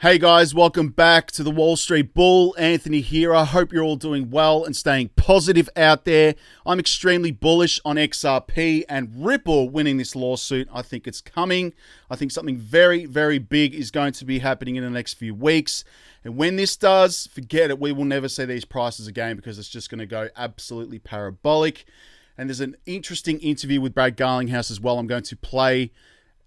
Hey guys, welcome back to the Wall Street Bull. Anthony here. I hope you're all doing well and staying positive out there. I'm extremely bullish on XRP and Ripple winning this lawsuit. I think it's coming. I think something very, very big is going to be happening in the next few weeks. And when this does, forget it. We will never see these prices again because it's just going to go absolutely parabolic. And there's an interesting interview with Brad Garlinghouse as well. I'm going to play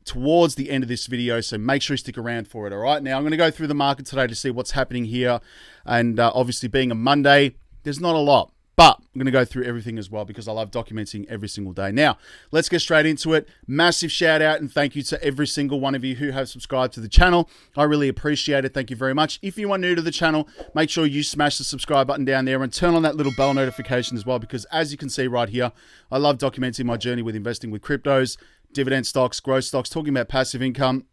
towards the end of this video, so make sure you stick around for it. All right, now I'm going to go through the market today to see what's happening here, and obviously being a Monday, there's not a lot, but I'm going to go through everything as well because I love documenting every single day. Now let's get straight into it. Massive shout out and thank you to every single one of you who have subscribed to the channel. I really appreciate it. Thank you very much. If you are new to the channel, make sure you smash the subscribe button down there and turn on that little bell notification as well, because as you can see right here, I love documenting my journey with investing with cryptos, dividend stocks, growth stocks, talking about passive income,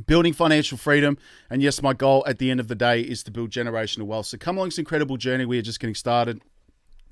building financial freedom. And yes, my goal at the end of the day is to build generational wealth. So come along this incredible journey. We are just getting started.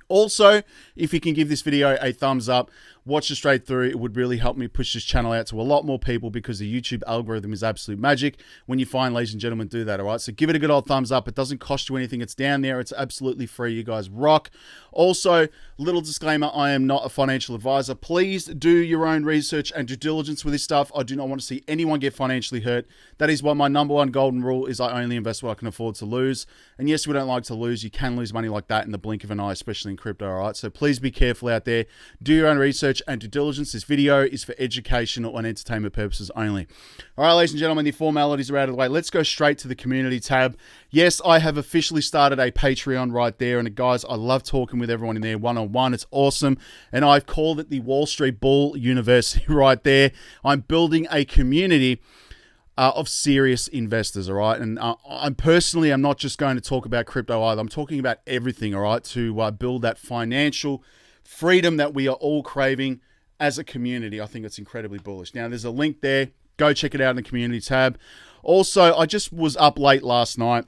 Also, if you can give this video a thumbs up, watch it straight through, it would really help me push this channel out to a lot more people because the YouTube algorithm is absolute magic when you find, ladies and gentlemen, do that, all right? So give it a good old thumbs up. It doesn't cost you anything. It's down there. It's absolutely free. You guys rock. Also, little disclaimer, I am not a financial advisor. Please do your own research and due diligence with this stuff. I do not want to see anyone get financially hurt. That is why my number one golden rule is I only invest what I can afford to lose. And yes, we don't like to lose. You can lose money like that in the blink of an eye, especially in crypto, all right? So please be careful out there. Do your own research and due diligence. This video is for educational and entertainment purposes only. All right, ladies and gentlemen, the formalities are out of the way. Let's go straight to the community tab. Yes, I have officially started a Patreon right there. And guys, I love talking with everyone in there one-on-one. It's awesome. And I've called it the Wall Street Bull University right there. I'm building a community of serious investors, all right? And I'm not just going to talk about crypto either. I'm talking about everything, all right, to build that financial freedom that we are all craving as a community. I think it's incredibly bullish. Now, there's a link there. Go check it out in the community tab. Also, I just was up late last night,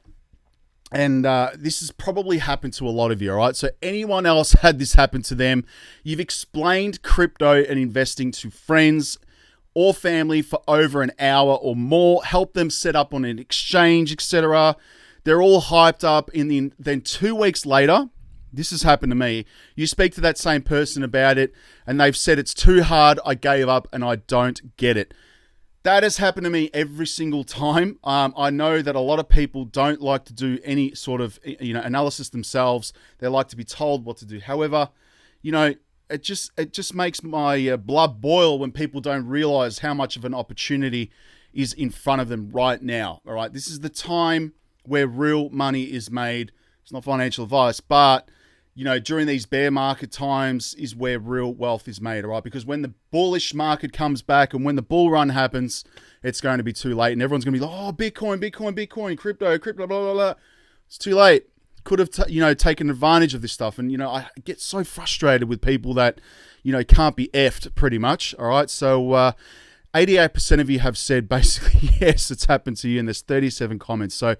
and this has probably happened to a lot of you, all right? So anyone else had this happen to them, you've explained crypto and investing to friends or family for over an hour or more, help them set up on an exchange, etc. They're all hyped up, then 2 weeks later, this has happened to me, you speak to that same person about it and they've said it's too hard, I gave up and I don't get it. That has happened to me every single time. I know that a lot of people don't like to do any sort of analysis themselves. They like to be told what to do. However, it just makes my blood boil when people don't realize how much of an opportunity is in front of them right now. All right, this is the time where real money is made. It's not financial advice, but during these bear market times is where real wealth is made, all right? Because when the bullish market comes back and when the bull run happens, it's going to be too late. And everyone's going to be like, oh, Bitcoin, crypto, blah, blah, blah. It's too late. Could have, taken advantage of this stuff. And, I get so frustrated with people that, can't be effed pretty much, all right? So 88% of you have said basically, yes, it's happened to you. And there's 37 comments. So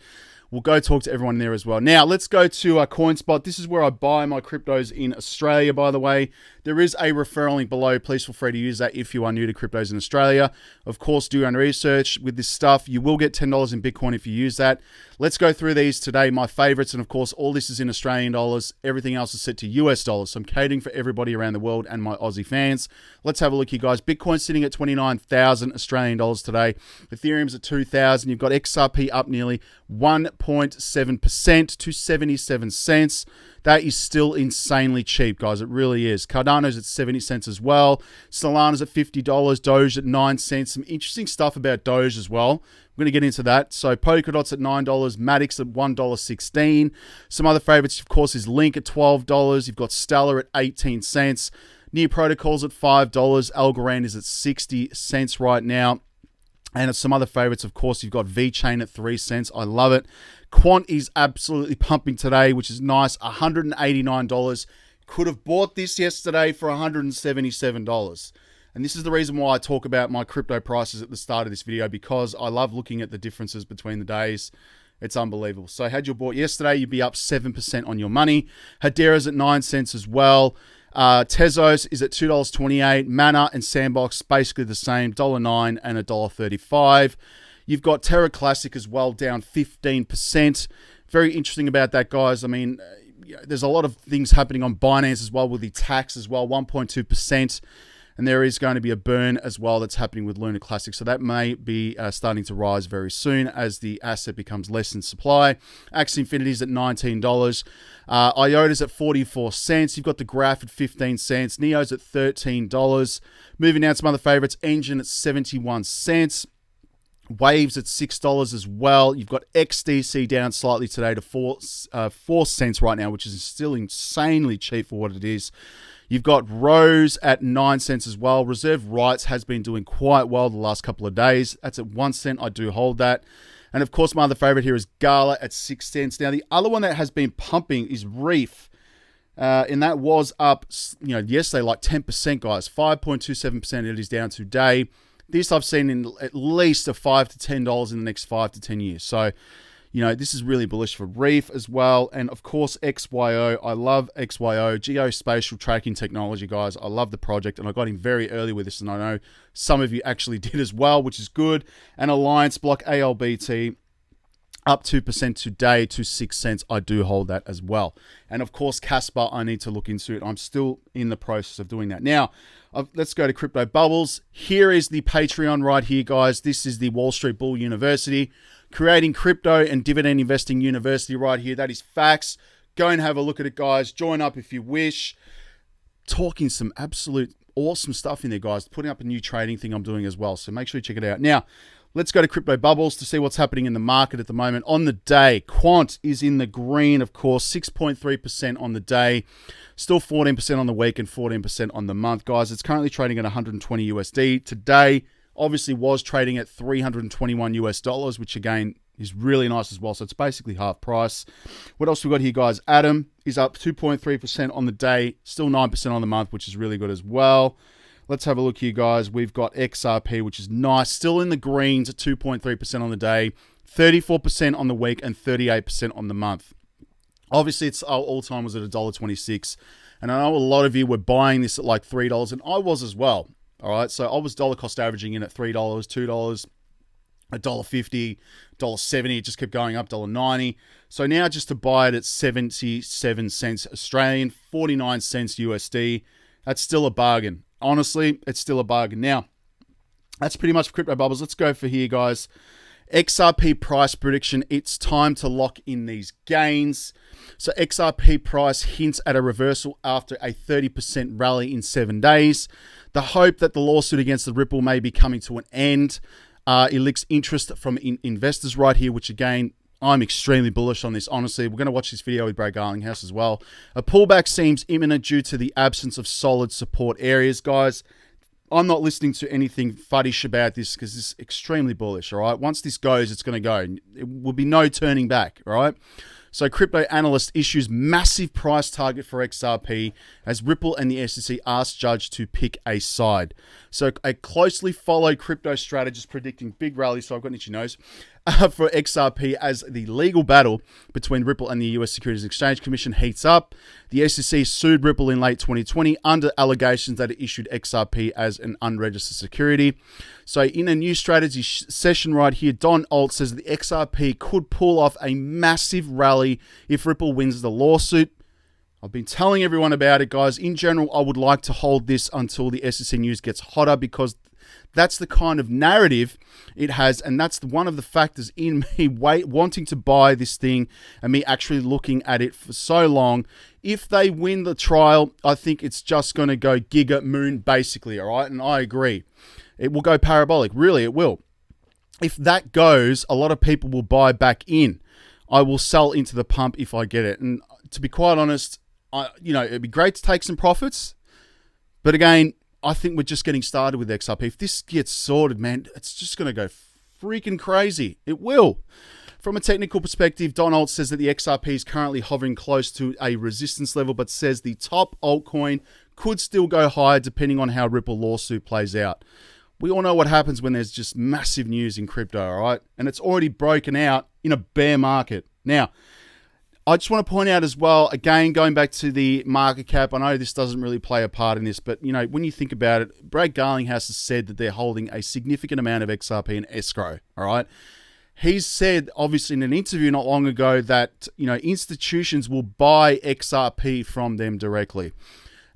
we'll go talk to everyone there as well. Now, let's go to Coinspot. This is where I buy my cryptos in Australia, by the way. There is a referral link below. Please feel free to use that if you are new to cryptos in Australia. Of course, do your own research with this stuff. You will get $10 in Bitcoin if you use that. Let's go through these today, my favorites. And of course, all this is in Australian dollars. Everything else is set to US dollars. So I'm catering for everybody around the world and my Aussie fans. Let's have a look here, guys. Bitcoin's sitting at 29,000 Australian dollars today. Ethereum's at 2,000. You've got XRP up nearly 1.7% to 77 cents. That is still insanely cheap, guys. It really is. Cardano's at 70 cents as well. Solana's at $50. Doge at 9 cents. Some interesting stuff about Doge as well. I'm going to get into that. So Polkadot's at $9. Matic's at $1.16. Some other favorites, of course, is Link at $12. You've got Stellar at 18 cents. Near Protocol's at $5. Algorand is at 60 cents right now. And some other favorites, of course, you've got VeChain at 3 cents. I love it. Quant is absolutely pumping today, which is nice. $189. Could have bought this yesterday for $177. And this is the reason why I talk about my crypto prices at the start of this video, because I love looking at the differences between the days. It's unbelievable. So had you bought yesterday, you'd be up 7% on your money. Hedera's at 9 cents as well. Tezos is at $2.28. Mana and Sandbox basically the same, $1.09 and $1.35. You've got Terra Classic as well, down 15%. Very interesting about that, guys. I mean, there's a lot of things happening on Binance as well with the tax as well, 1.2%. And there is going to be a burn as well that's happening with Luna Classic. So that may be starting to rise very soon as the asset becomes less in supply. Axie Infinity's at $19. IOTA's at 44 cents. You've got the Graph at 15 cents. Neo's at $13. Moving down to some other favorites. Engine at 71 cents. Waves at $6 as well. You've got XDC down slightly today to 4 cents right now, which is still insanely cheap for what it is. You've got Rose at 9 cents as well. Reserve Rights has been doing quite well the last couple of days. That's at 1 cent. I do hold that. And of course, my other favorite here is Gala at 6 cents. Now, the other one that has been pumping is Reef. And that was up, yesterday like 10%, guys. 5.27% it is down today. This I've seen in at least a $5 to $10 in the next 5 to 10 years. So, this is really bullish for Reef as well. And of course, XYO. I love XYO, geospatial tracking technology, guys. I love the project, and I got in very early with this, and I know some of you actually did as well, which is good. And Alliance Block ALBT up 2% today to 6 cents. I do hold that as well. And of course, Casper, I need to look into it. I'm still in the process of doing that. Now, let's go to Crypto Bubbles. Here is the Patreon right here, guys. This is the Wall Street Bull University. Creating Crypto and Dividend Investing University right here. That is facts. Go and have a look at it, guys. Join up if you wish. Talking some absolute awesome stuff in there, guys. Putting up a new trading thing I'm doing as well. So make sure you check it out. Now, let's go to Crypto Bubbles to see what's happening in the market at the moment. On the day, Quant is in the green, of course, 6.3% on the day. Still 14% on the week and 14% on the month, guys. It's currently trading at 120 USD. Today, obviously, was trading at 321 US dollars, which again is really nice as well. So it's basically half price. What else we got here, guys? Atom is up 2.3% on the day, still 9% on the month, which is really good as well. Let's have a look here, guys. We've got XRP, which is nice. Still in the greens at 2.3% on the day, 34% on the week, and 38% on the month. Obviously, its all-time was at $1.26. And I know a lot of you were buying this at like $3, and I was as well. All right, so I was dollar cost averaging in at $3, $2, $1.50, $1.70. It just kept going up, $1.90. So now just to buy it at 77 cents Australian, 49 cents USD. That's still a bargain. Honestly, it's still a bargain. Now, that's pretty much for Crypto Bubbles. Let's go for here, guys. XRP price prediction. It's time to lock in these gains. So XRP price hints at a reversal after a 30% rally in 7 days. The hope that the lawsuit against the Ripple may be coming to an end. It leaks interest from investors right here, which again, I'm extremely bullish on this, honestly. We're going to watch this video with Brad Garlinghouse as well. A pullback seems imminent due to the absence of solid support areas, guys. I'm not listening to anything fuddish about this because this is extremely bullish, all right? Once this goes, it's going to go. It will be no turning back, all right? So crypto analyst issues massive price target for XRP as Ripple and the SEC ask judge to pick a side. So a closely followed crypto strategist predicting big rally, so I've got an itchy nose, for XRP as the legal battle between Ripple and the US Securities Exchange Commission heats up. The SEC sued Ripple in late 2020 under allegations that it issued XRP as an unregistered security. So in a new strategy session right here, Don Alt says the XRP could pull off a massive rally if Ripple wins the lawsuit. I've been telling everyone about it, guys. In general, I would like to hold this until the SEC news gets hotter because that's the kind of narrative it has, and that's one of the factors in me wanting to buy this thing and me actually looking at it for so long. If they win the trial, I think it's just going to go giga moon, basically, all right? And I agree. It will go parabolic. Really, it will. If that goes, a lot of people will buy back in. I will sell into the pump if I get it. And to be quite honest, it'd be great to take some profits. But again, I think we're just getting started with XRP. If this gets sorted, man, it's just going to go freaking crazy. It will. From a technical perspective, Don Alt says that the XRP is currently hovering close to a resistance level, but says the top altcoin could still go higher depending on how Ripple lawsuit plays out. We all know what happens when there's just massive news in crypto, all right? And it's already broken out in a bear market. Now, I just want to point out as well, again, going back to the market cap, I know this doesn't really play a part in this, but, you know, when you think about it, Brad Garlinghouse has said that they're holding a significant amount of XRP in escrow, all right? He's said, obviously, in an interview not long ago that, you know, institutions will buy XRP from them directly.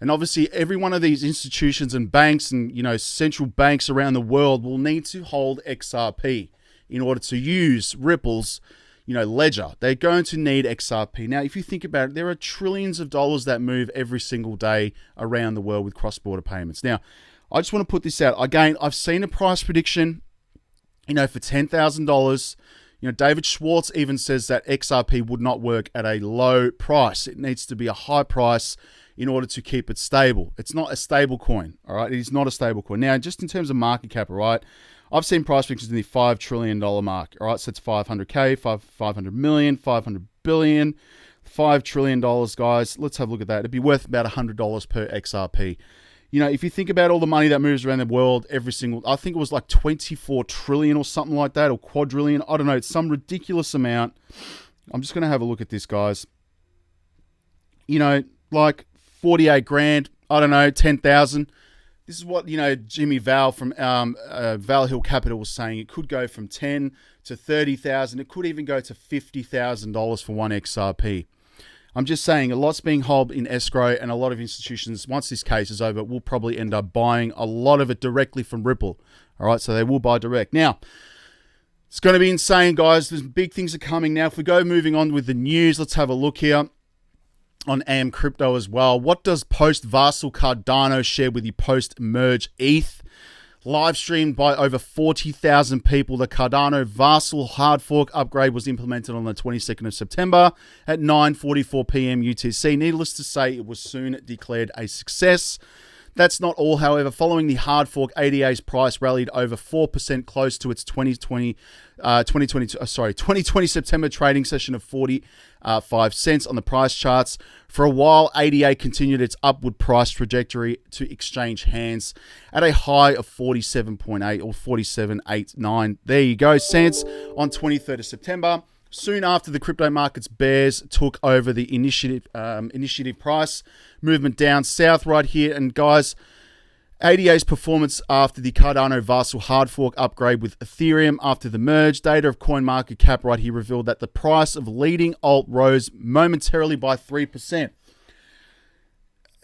And obviously, every one of these institutions and banks and, you know, central banks around the world will need to hold XRP in order to use Ripple's, you know, ledger. They're going to need XRP. Now, if you think about it, there are trillions of dollars that move every single day around the world with cross-border payments. Now, I just want to put this out. Again, I've seen a price prediction, you know, for $10,000. You know, David Schwartz even says that XRP would not work at a low price. It needs to be a high price in order to keep it stable. It's not a stable coin, all right? It is not a stable coin. Now, just in terms of market cap, all right, I've seen price predictions in the $5 trillion mark, all right? So it's 500K, 500 million, 500 billion, $5 trillion, guys. Let's have a look at that. It'd be worth about $100 per XRP. You know, if you think about all the money that moves around the world every single, I think it was like 24 trillion or something like that, or quadrillion. I don't know. It's some ridiculous amount. I'm just going to have a look at this, guys. You know, like 48 grand, I don't know, 10,000. This is what, you know, Jimmy Val from Val Hill Capital was saying. It could go from 10 to 30,000. It could even go to $50,000 for one XRP. I'm just saying a lot's being held in escrow, and a lot of institutions, once this case is over, will probably end up buying a lot of it directly from Ripple. All right, so they will buy direct. Now, it's going to be insane, guys. There's big things are coming. Now, if we go moving on with the news, let's have a look here on AM Crypto as well. What does post-Vassal Cardano share with you post-merge ETH? Live streamed by over 40,000 people, the Cardano Vassal hard fork upgrade was implemented on the 22nd of September at 9:44 p.m. UTC. Needless to say, it was soon declared a success. That's not all, however. Following the hard fork, ADA's price rallied over 4% close to its 2020 September trading session of 45 cents on the price charts. For a while, ADA continued its upward price trajectory to exchange hands at a high of 47.8 or 47.89. There you go, cents on 23rd of September. Soon after, the crypto market's bears took over the initiative price movement down south right here. And guys, ADA's performance after the Cardano Vassal hard fork upgrade with Ethereum after the merge. Data of CoinMarketCap right here revealed that the price of leading alt rose momentarily by 3%.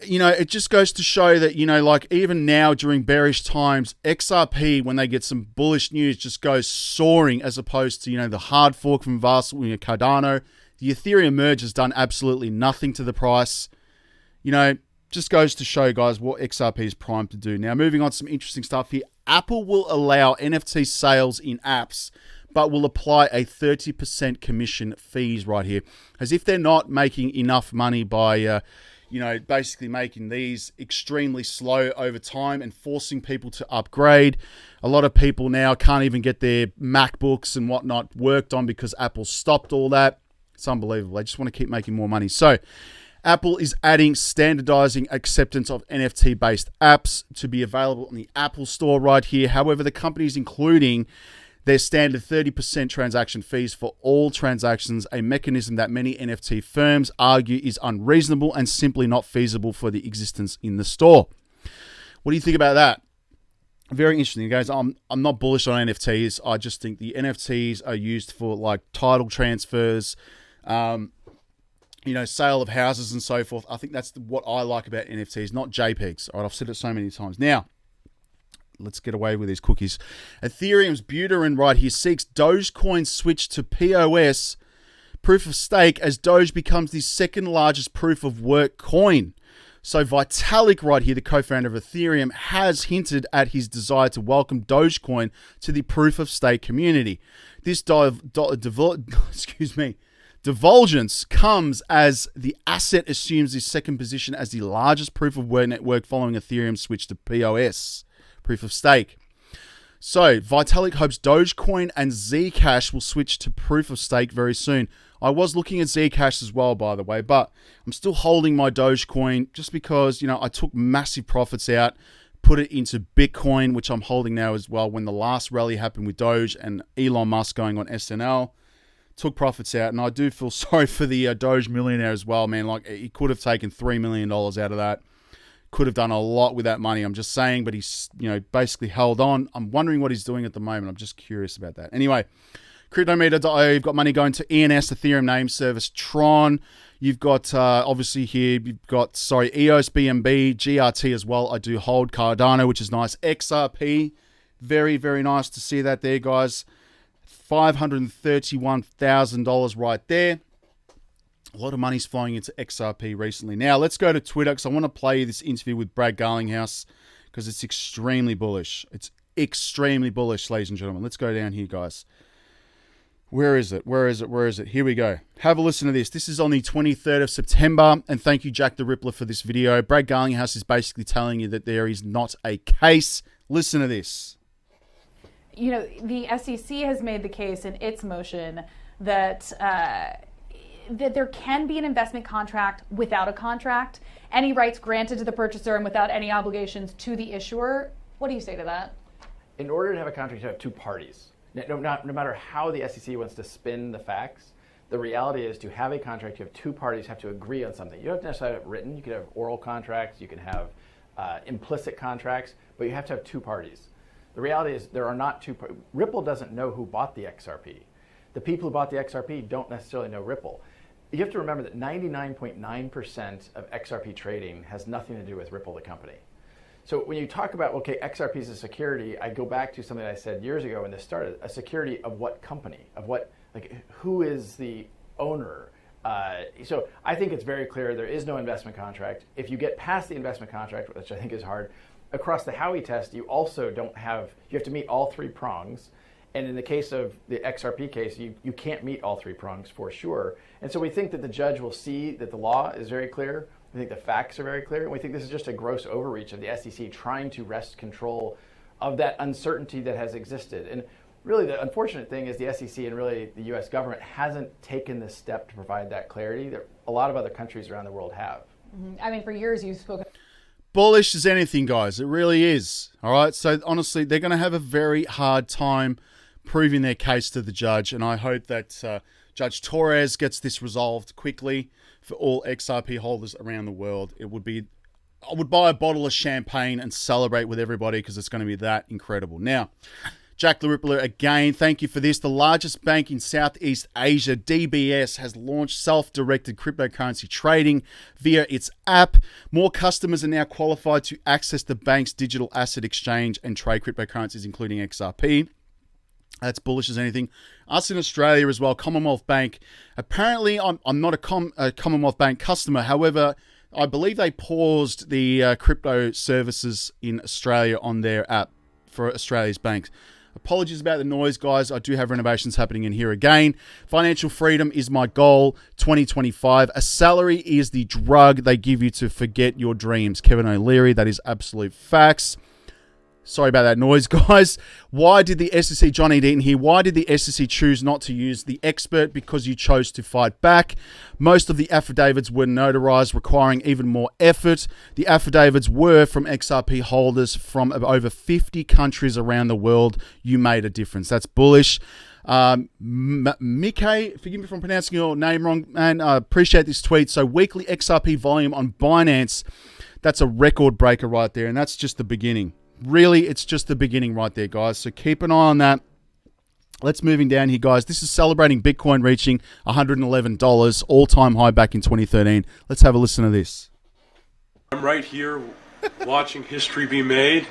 You know, it just goes to show that, you know, like even now during bearish times, XRP, when they get some bullish news, just goes soaring as opposed to, you know, the hard fork from Vassal, you know, Cardano. The Ethereum merge has done absolutely nothing to the price. You know, just goes to show, guys, what XRP is primed to do. Now, moving on to some interesting stuff here. Apple will allow NFT sales in apps, but will apply a 30% commission fees right here. As if they're not making enough money by, you know, basically making these extremely slow over time and forcing people to upgrade. A lot of people now can't even get their MacBooks and whatnot worked on because Apple stopped all that. It's unbelievable. They just want to keep making more money. So, Apple is adding standardizing acceptance of NFT-based apps to be available on the Apple Store right here. However, the company is including their standard 30% transaction fees for all transactions, a mechanism that many NFT firms argue is unreasonable and simply not feasible for the existence in the store. What do you think about that? Very interesting, guys. I'm not bullish on NFTs. I just think the NFTs are used for like title transfers, you know, sale of houses and so forth. I think that's what I like about NFTs, not JPEGs. All right, I've said it so many times. Now, let's get away with these cookies. Ethereum's Buterin right here seeks Dogecoin switch to POS, proof of stake, as Doge becomes the second largest proof of work coin. So Vitalik right here, the co-founder of Ethereum, has hinted at his desire to welcome Dogecoin to the proof of stake community. This divulgence comes as the asset assumes the second position as the largest proof of work network following Ethereum's switch to POS, proof of stake. So, Vitalik hopes Dogecoin and Zcash will switch to proof of stake very soon. I was looking at Zcash as well, by the way, but I'm still holding my Dogecoin just because, you know, I took massive profits out, put it into Bitcoin, which I'm holding now as well, when the last rally happened with Doge and Elon Musk going on SNL. took profits out, and I do feel sorry for the Doge millionaire as well, man. Like, he could have taken $3 million out of that. Could have done a lot with that money. I'm just saying, but he's, basically held on. I'm wondering what he's doing at the moment. I'm just curious about that. Anyway, cryptometer.io, you've got money going to ENS, Ethereum name service, Tron. You've got, obviously here, you've got, EOS, BNB, GRT as well. I do hold Cardano, which is nice. XRP, very, very nice to see that there, guys. $531,000 right there. A lot of money's flowing into XRP recently. Now, let's go to Twitter because I want to play this interview with Brad Garlinghouse because it's extremely bullish. It's extremely bullish, ladies and gentlemen. Let's go down here, guys. Where is it? Where is it? Where is it? Here we go. Have a listen to this. This is on the 23rd of September, and thank you, Jack the Rippler, for this video. Brad Garlinghouse is basically telling you that there is not a case. Listen to this. The SEC has made the case in its motion that that there can be an investment contract without a contract, any rights granted to the purchaser and without any obligations to the issuer. What do you say to that? In order to have a contract, you have two parties. No matter how the SEC wants to spin the facts, the reality is to have a contract, you have two parties have to agree on something. You don't necessarily have it written. You can have oral contracts, you can have implicit contracts, but you have to have two parties. The reality is there are not two parties. Ripple doesn't know who bought the XRP. The people who bought the XRP don't necessarily know Ripple. You have to remember that 99.9% of XRP trading has nothing to do with Ripple, the company. So when you talk about, okay, XRP is a security, I go back to something I said years ago when this started. A security of what company? Of what, who is the owner? So I think it's very clear there is no investment contract. If you get past the investment contract, which I think is hard, across the Howey test, you also don't have, you have to meet all three prongs. And in the case of the XRP case, you can't meet all three prongs for sure. And so we think that the judge will see that the law is very clear. We think the facts are very clear. And we think this is just a gross overreach of the SEC trying to wrest control of that uncertainty that has existed. And really the unfortunate thing is the SEC and really the US government hasn't taken this step to provide that clarity that a lot of other countries around the world have. Mm-hmm. I mean, for years you've spoken. Bullish as anything, guys. It really is. All right. So honestly, they're going to have a very hard time proving their case to the judge. And I hope that Judge Torres gets this resolved quickly for all XRP holders around the world. I would buy a bottle of champagne and celebrate with everybody because it's going to be that incredible. Now, Jack the Rippler, again, thank you for this. The largest bank in Southeast Asia, DBS, has launched self-directed cryptocurrency trading via its app. More customers are now qualified to access the bank's digital asset exchange and trade cryptocurrencies, including XRP. That's bullish as anything. Us in Australia as well, Commonwealth Bank. Apparently, I'm not a Commonwealth Bank customer. However, I believe they paused the crypto services in Australia on their app for Australia's banks. Apologies about the noise, guys. I do have renovations happening in here again. Financial freedom is my goal, 2025. A salary is the drug they give you to forget your dreams. Kevin O'Leary, that is absolute facts. Sorry about that noise, guys. Why did the SEC, Johnny Deaton here, why did the SEC choose not to use the expert? Because you chose to fight back. Most of the affidavits were notarized, requiring even more effort. The affidavits were from XRP holders from over 50 countries around the world. You made a difference. That's bullish. Mickey, forgive me for pronouncing your name wrong, man. I appreciate this tweet. So weekly XRP volume on Binance, that's a record breaker right there, and that's just the beginning. Really, it's just the beginning right there, guys. So keep an eye on that. Let's moving down here, guys. This is celebrating Bitcoin reaching $111, all-time high back in 2013. Let's have a listen to this. I'm right here watching history be made.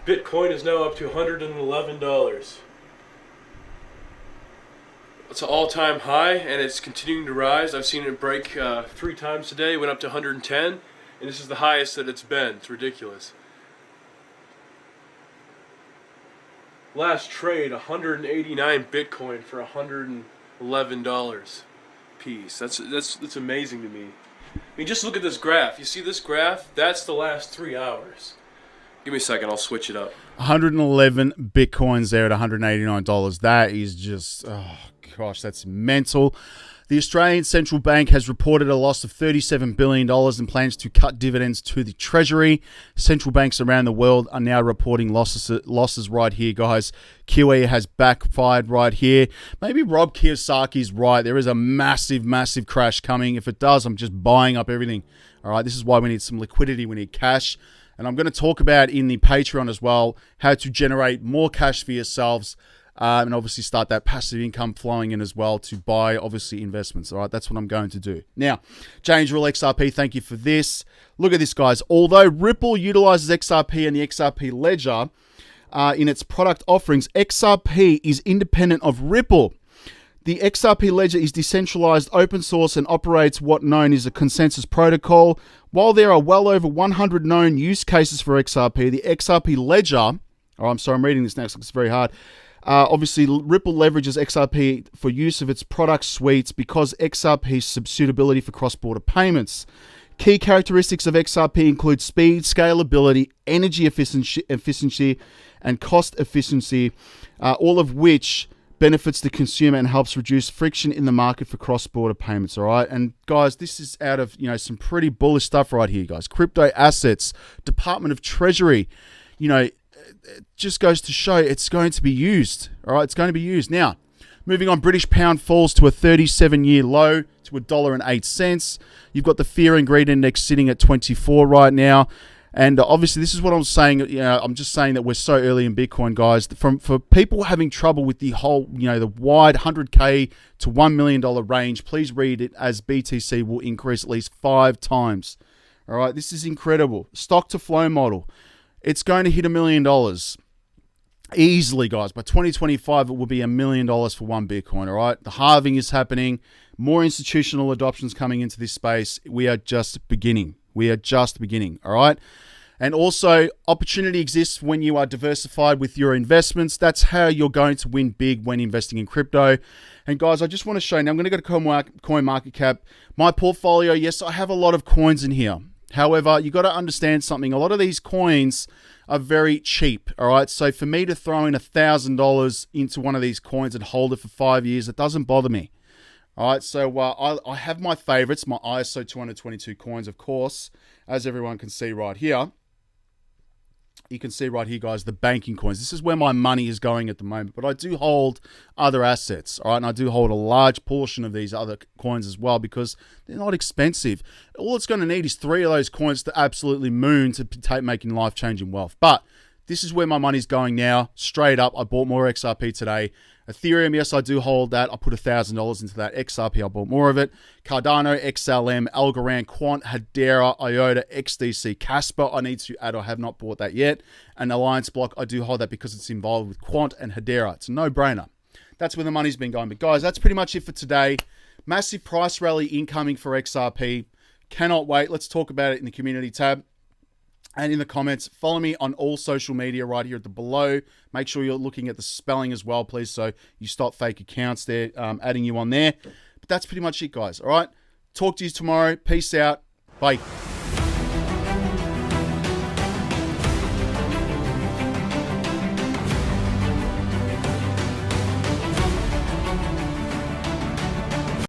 Bitcoin is now up to $111. It's an all-time high, and it's continuing to rise. I've seen it break 3 times today. It went up to 110, and this is the highest that it's been. It's ridiculous. Last trade, 189 Bitcoin for $111 piece. That's amazing to me. I mean, just look at this graph. You see this graph? That's the last 3 hours. Give me a second. I'll switch it up. 111 Bitcoins there at $189. That is just, oh gosh, that's mental. The Australian Central Bank has reported a loss of $37 billion and plans to cut dividends to the Treasury. Central banks around the world are now reporting losses right here, guys. QE has backfired right here. Maybe Rob Kiyosaki's right. There is a massive, massive crash coming. If it does, I'm just buying up everything. All right, this is why we need some liquidity. We need cash. And I'm going to talk about in the Patreon as well how to generate more cash for yourselves. And obviously start that passive income flowing in as well to buy, obviously, investments. All right, that's what I'm going to do. Now, James Rule XRP, thank you for this. Look at this, guys. Although Ripple utilizes XRP and the XRP ledger in its product offerings, XRP is independent of Ripple. The XRP ledger is decentralized, open source, and operates what known as a consensus protocol. While there are well over 100 known use cases for XRP, the XRP ledger, I'm reading this next because it's very hard. Obviously, Ripple leverages XRP for use of its product suites because XRP's suitability for cross-border payments. Key characteristics of XRP include speed, scalability, energy efficiency, and cost efficiency, all of which benefits the consumer and helps reduce friction in the market for cross-border payments. All right, and guys, this is out of some pretty bullish stuff right here, guys. Crypto assets, Department of Treasury, it just goes to show it's going to be used. All right, it's going to be used. Now, moving on, British pound falls to a 37-year low to $1.08. You've got the fear and greed index sitting at 24 right now. And obviously, this is what I'm saying. I'm just saying that we're so early in Bitcoin, guys. For people having trouble with the whole, the wide $100K to $1 million range, please read it as BTC will increase at least 5 times. All right, this is incredible. Stock to flow model. It's going to hit $1 million easily, guys. By 2025, it will be $1 million for one Bitcoin, all right? The halving is happening. More institutional adoptions coming into this space. We are just beginning. All right? And also, opportunity exists when you are diversified with your investments. That's how you're going to win big when investing in crypto. And guys, I just want to show you, now I'm going to go to CoinMarketCap. My portfolio, yes, I have a lot of coins in here. However, you got to understand something. A lot of these coins are very cheap, all right? So for me to throw in $1,000 into one of these coins and hold it for 5 years, it doesn't bother me. All right, so I have my favorites, my ISO 222 coins, of course, as everyone can see right here. You can see right here, guys, the banking coins. This is where my money is going at the moment. But I do hold other assets, all right? And I do hold a large portion of these other coins as well because they're not expensive. All it's going to need is 3 of those coins to absolutely moon to making life-changing wealth. But this is where my money's going now. Straight up, I bought more XRP today. Ethereum, yes, I do hold that. I put $1,000 into that. XRP, I bought more of it. Cardano, XLM, Algorand, Quant, Hedera, IOTA, XDC, Casper, I need to add. I have not bought that yet. And Alliance Block, I do hold that because it's involved with Quant and Hedera. It's a no-brainer. That's where the money's been going. But guys, that's pretty much it for today. Massive price rally incoming for XRP. Cannot wait. Let's talk about it in the community tab. And in the comments, follow me on all social media right here at the below. Make sure you're looking at the spelling as well, please, so you stop fake accounts there, adding you on there. But that's pretty much it, guys, all right? Talk to you tomorrow. Peace out. Bye.